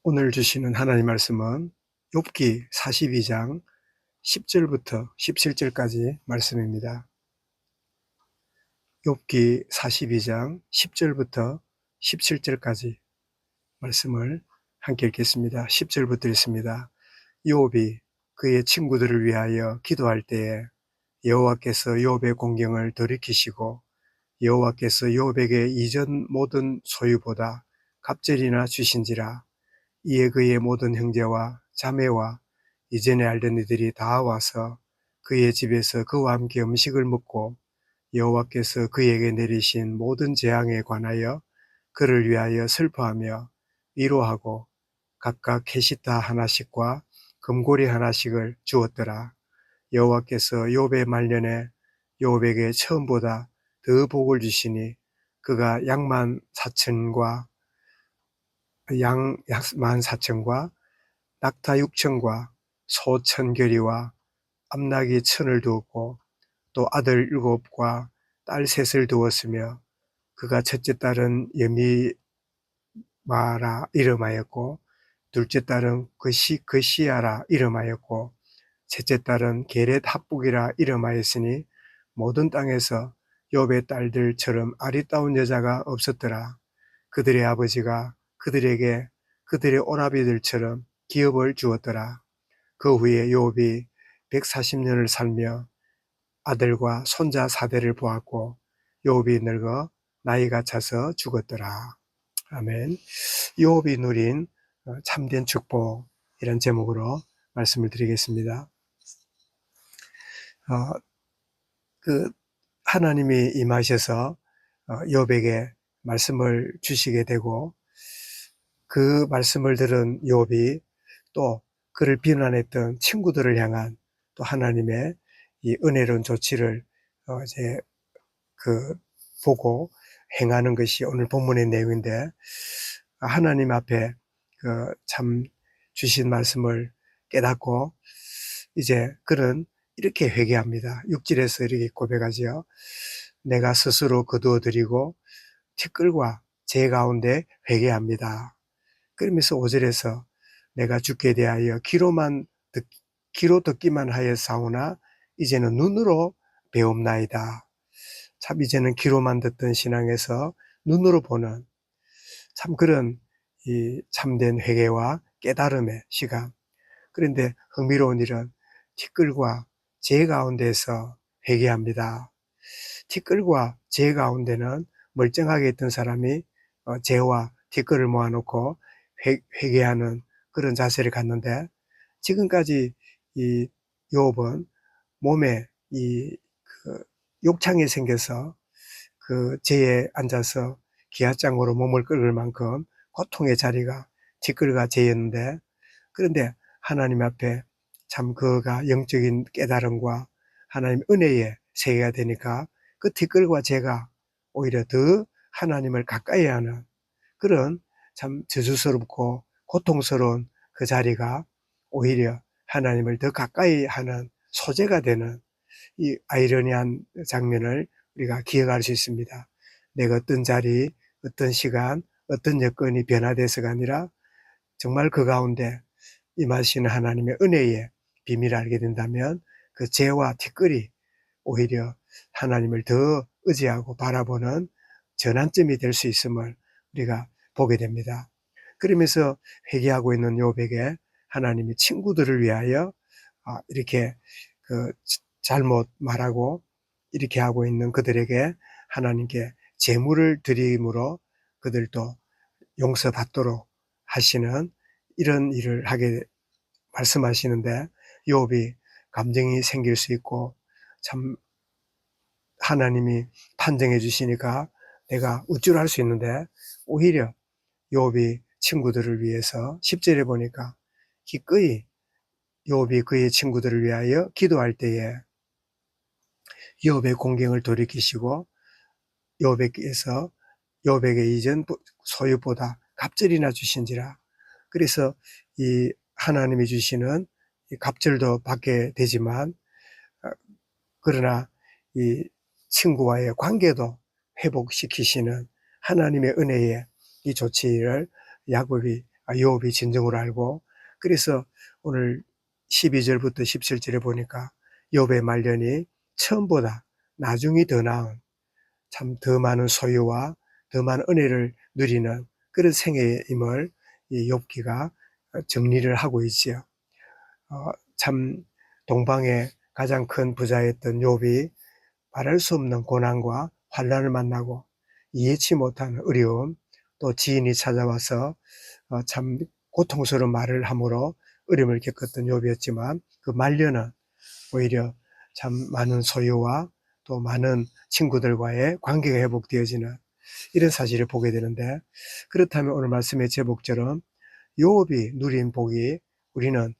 오늘 주시는 하나님 말씀은 욥기 42장 10절부터 17절까지 말씀입니다. 욥기 42장 10절부터 17절까지 말씀을 함께 읽겠습니다. 10절부터 읽습니다. 욥이 그의 친구들을 위하여 기도할 때에 여호와께서 욥의 공경을 돌이키시고 여호와께서 욥에게 이전 모든 소유보다 갑절이나 주신지라. 이에 그의 모든 형제와 자매와 이전에 알던 이들이 다 와서 그의 집에서 그와 함께 음식을 먹고 여호와께서 그에게 내리신 모든 재앙에 관하여 그를 위하여 슬퍼하며 위로하고 각각 캐시타 하나씩과 금고리 하나씩을 주었더라. 여호와께서 욥의 말년에 욥에게 처음보다 더 복을 주시니 그가 양만 사천과 양 사천과 낙타 6천과 소 1,000결이와 암나귀 1,000을 두었고 또 아들 7과 딸 3을 두었으며 그가 첫째 딸은 여미마라 이름하였고 둘째 딸은 그시아라 이름하였고 셋째 딸은 게렛 합북이라 이름하였으니 모든 땅에서 욥의 딸들처럼 아리따운 여자가 없었더라. 그들의 아버지가 그들에게 그들의 오라비들처럼 기업을 주었더라. 그 후에 욥이 140년을 살며 아들과 손자 4대를 보았고 욥이 늙어 나이가 차서 죽었더라. 아멘. 욥이 누린 참된 축복, 이런 제목으로 말씀을 드리겠습니다. 그 하나님이 임하셔서 욥에게 말씀을 주시게 되고 그 말씀을 들은 욥이 또 그를 비난했던 친구들을 향한 또 하나님의 이 은혜로운 조치를 이제 보고 행하는 것이 오늘 본문의 내용인데, 하나님 앞에 참 주신 말씀을 깨닫고 이제 그는 이렇게 회개합니다. 6절에서 이렇게 고백하지요. 내가 스스로 거두어드리고 티끌과 재 가운데 회개합니다. 그러면서 5절에서 내가 주께 대하여 귀로 듣기만 하였사오나 이제는 눈으로 배움나이다. 참 이제는 귀로만 듣던 신앙에서 눈으로 보는 참 그런 이 참된 회개와 깨달음의 시간. 그런데 흥미로운 일은 티끌과 재 가운데서 회개합니다. 티끌과 재 가운데는 멀쩡하게 있던 사람이 재와 티끌을 모아놓고 회개하는 그런 자세를 갖는데, 지금까지 이 욥은 몸에 욕창이 생겨서 그 재에 앉아서 기아장으로 몸을 끓을 만큼 고통의 자리가 티끌과 재였는데, 그런데 하나님 앞에 참 그가 영적인 깨달음과 하나님 은혜의 세계가 되니까 그 티끌과 재가 오히려 더 하나님을 가까이 하는 그런 참 저주스럽고 고통스러운 그 자리가 오히려 하나님을 더 가까이 하는 소재가 되는 이 아이러니한 장면을 우리가 기억할 수 있습니다. 내가 어떤 자리, 어떤 시간, 어떤 여건이 변화돼서가 아니라 정말 그 가운데 임하시는 하나님의 은혜의 비밀을 알게 된다면 그 재와 티끌이 오히려 하나님을 더 의지하고 바라보는 전환점이 될 수 있음을 우리가 보게 됩니다. 그러면서 회개하고 있는 욥에게 하나님이 친구들을 위하여 이렇게 잘못 말하고 이렇게 하고 있는 그들에게 하나님께 제물을 드림으로 그들도 용서받도록 하시는 이런 일을 하게 말씀하시는데, 욥이 감정이 생길 수 있고 참 하나님이 판정해 주시니까 내가 우쭐할 수 있는데, 오히려 욥이 친구들을 위해서 10절에 보니까 기꺼이 욥이 그의 친구들을 위하여 기도할 때에 욥의 공경을 돌이키시고 욥에게서 욥에게 이전 소유보다 갑절이나 주신지라. 그래서 이 하나님이 주시는 이 갑절도 받게 되지만 그러나 이 친구와의 관계도 회복시키시는 하나님의 은혜의 이 조치를 야곱이 욥이 진정으로 알고, 그래서 오늘 12절부터 17절에 보니까 욥의 말년이 처음보다 나중이 더 나은, 참 더 많은 소유와 더 많은 은혜를 누리는 그런 생애임을 이 욥기가 정리를 하고 있지요. 참 동방의 가장 큰 부자였던 욥이 말할 수 없는 고난과 환난을 만나고 이해치 못하는 어려움, 또 지인이 찾아와서 참 고통스러운 말을 함으로 어려움을 겪었던 욥이었지만, 그 말년은 오히려 참 많은 소유와 또 많은 친구들과의 관계가 회복되어지는 이런 사실을 보게 되는데, 그렇다면 오늘 말씀의 제목처럼 욥이 누린 복이, 우리는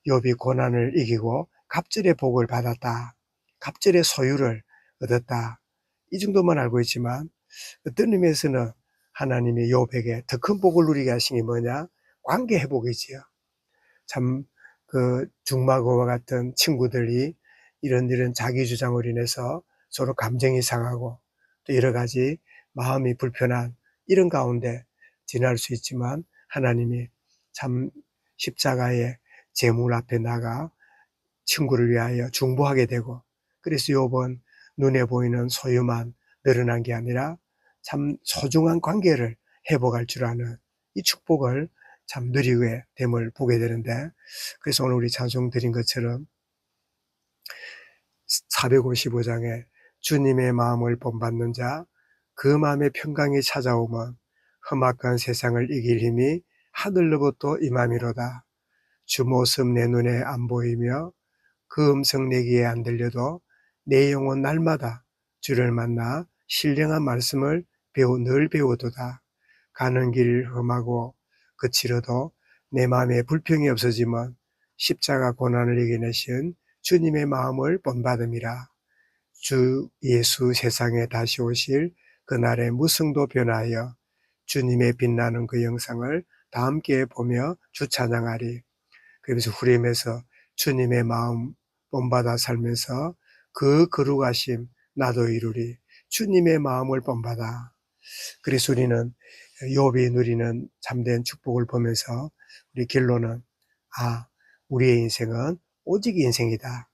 욥이 고난을 이기고 갑절의 복을 받았다, 갑절의 소유를 얻었다, 이 정도만 알고 있지만, 어떤 의미에서는 하나님이 욥에게 더 큰 복을 누리게 하신 게 뭐냐? 관계 회복이지요. 참 그 중마고와 같은 친구들이 이런 자기 주장으로 인해서 서로 감정이 상하고 또 여러 가지 마음이 불편한 이런 가운데 지날 수 있지만, 하나님이 참 십자가의 제물 앞에 나가 친구를 위하여 중보하게 되고, 그래서 욥은 눈에 보이는 소유만 늘어난 게 아니라 참 소중한 관계를 회복할 줄 아는 이 축복을 참 누리게 됨을 보게 되는데, 그래서 오늘 우리 찬송 드린 것처럼 455장에 주님의 마음을 본받는 자, 그 마음의 평강이 찾아오면 험악한 세상을 이길 힘이 하늘로부터 임함이로다. 주 모습 내 눈에 안 보이며 그 음성 내 귀에 안 들려도 내 영혼 날마다 주를 만나 신령한 말씀을 늘 배우도다. 가는 길 험하고 그치려도 내 마음에 불평이 없어지면 십자가 고난을 이겨내신 주님의 마음을 본받음이라. 주 예수 세상에 다시 오실 그날의 무성도 변하여 주님의 빛나는 그 영상을 다 함께 보며 주 찬양하리. 그러면서 후렴에서 주님의 마음 본받아 살면서 그 거룩하심 나도 이루리. 주님의 마음을 본받아. 그래서 우리는 욥이 누리는 참된 축복을 보면서 우리 결론은 우리의 인생은 오직 인생이다.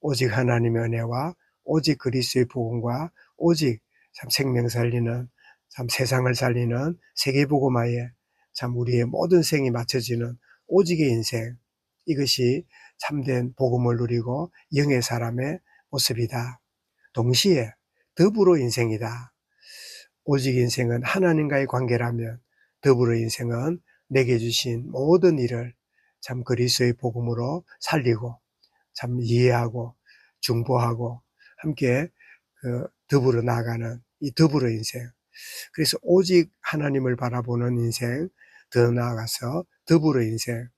오직 하나님의 은혜와 오직 그리스도의 복음과 오직 참 생명 살리는, 참 세상을 살리는 세계복음화에 참 우리의 모든 생이 맞춰지는 오직의 인생, 이것이 참된 복음을 누리고 영의 사람의 모습이다. 동시에 더불어 인생이다. 오직 인생은 하나님과의 관계라면 더불어 인생은 내게 주신 모든 일을 참 그리스도의 복음으로 살리고 참 이해하고 중보하고 함께 더불어 나가는 이 더불어 인생. 그래서 오직 하나님을 바라보는 인생, 더 나아가서 더불어 인생.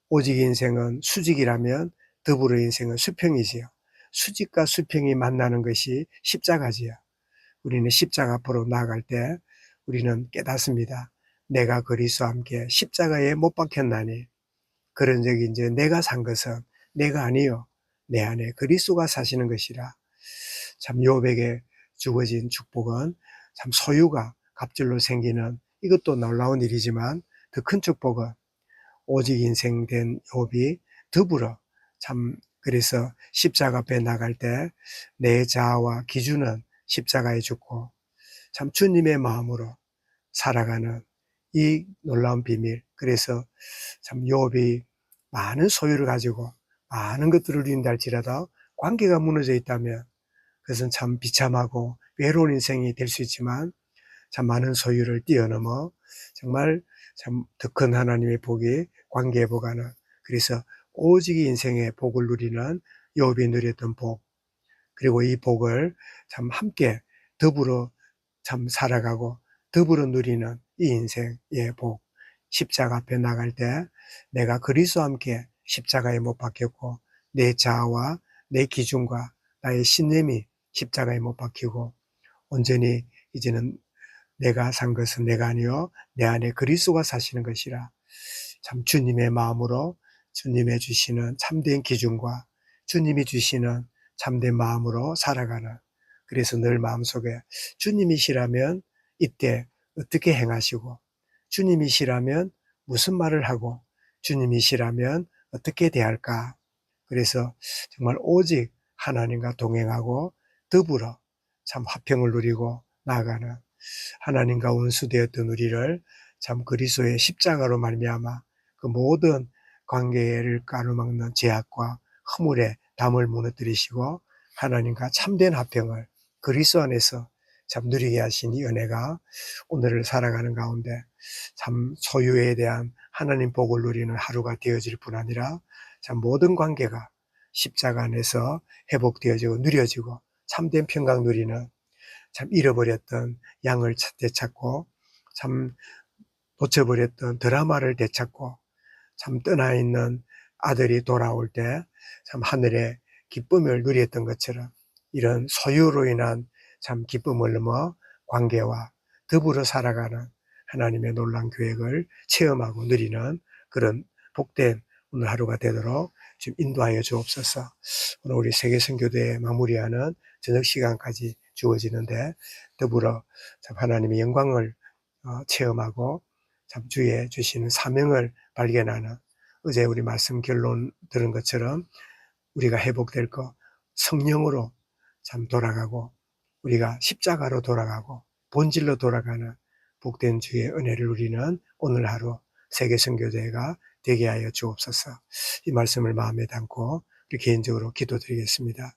오직 인생은 수직이라면 더불어 인생은 수평이지요. 수직과 수평이 만나는 것이 십자가지요. 우리는 십자가 앞으로 나아갈 때 우리는 깨닫습니다. 내가 그리스도와 함께 십자가에 못 박혔나니, 그런 적이 이제 내가 산 것은 내가 아니요 내 안에 그리스도가 사시는 것이라. 참 욥에게 주어진 축복은 참 소유가 갑절로 생기는 이것도 놀라운 일이지만, 더 큰 축복은 오직 인생된 욥이 더불어 참 그래서 십자가 앞에 나갈 때 내 자아와 기준은 십자가에 죽고 참 주님의 마음으로 살아가는 이 놀라운 비밀. 그래서 참 욥이 많은 소유를 가지고 많은 것들을 누린다 할지라도 관계가 무너져 있다면 그것은 참 비참하고 외로운 인생이 될 수 있지만, 참 많은 소유를 뛰어넘어 정말 참 더 큰 하나님의 복이 관계에 보가는, 그래서 오직 인생의 복을 누리는 욥이 누렸던 복, 그리고 이 복을 참 함께 더불어 참 살아가고 더불어 누리는 이 인생의 복. 십자가 앞에 나갈 때 내가 그리스도와 함께 십자가에 못 박혔고 내 자아와 내 기준과 나의 신념이 십자가에 못 박히고 온전히 이제는 내가 산 것은 내가 아니요 내 안에 그리스도가 사시는 것이라. 참 주님의 마음으로 주님의 주시는 참된 기준과 주님이 주시는 참된 마음으로 살아가는, 그래서 늘 마음속에 주님이시라면 이때 어떻게 행하시고 주님이시라면 무슨 말을 하고 주님이시라면 어떻게 대할까? 그래서 정말 오직 하나님과 동행하고 더불어 참 화평을 누리고 나아가는 하나님과 원수되었던 우리를 참 그리스도의 십자가로 말미암아 그 모든 관계를 가로막는 제약과 허물의 담을 무너뜨리시고 하나님과 참된 화평을 그리스도 안에서 참 누리게 하신 이 은혜가 오늘을 살아가는 가운데 참 소유에 대한 하나님 복을 누리는 하루가 되어질 뿐 아니라 참 모든 관계가 십자가 안에서 회복되어지고 누려지고 참된 평강 누리는 참 잃어버렸던 양을 되찾고 참 놓쳐버렸던 드라마를 되찾고 참 떠나 있는 아들이 돌아올 때 참 하늘의 기쁨을 누렸던 것처럼 이런 소유로 인한 참 기쁨을 넘어 관계와 더불어 살아가는 하나님의 놀라운 계획을 체험하고 누리는 그런 복된 오늘 하루가 되도록 좀 인도하여 주옵소서. 오늘 우리 세계선교대에 마무리하는 저녁 시간까지 주어지는데 더불어 참 하나님의 영광을 체험하고 참 주의 주시는 사명을 발견하는 어제 우리 말씀 결론 들은 것처럼 우리가 회복될 것 성령으로 참 돌아가고 우리가 십자가로 돌아가고 본질로 돌아가는 복된 주의 은혜를 누리는 오늘 하루 세계선교대회가 되게 하여 주옵소서. 이 말씀을 마음에 담고 우리 개인적으로 기도드리겠습니다.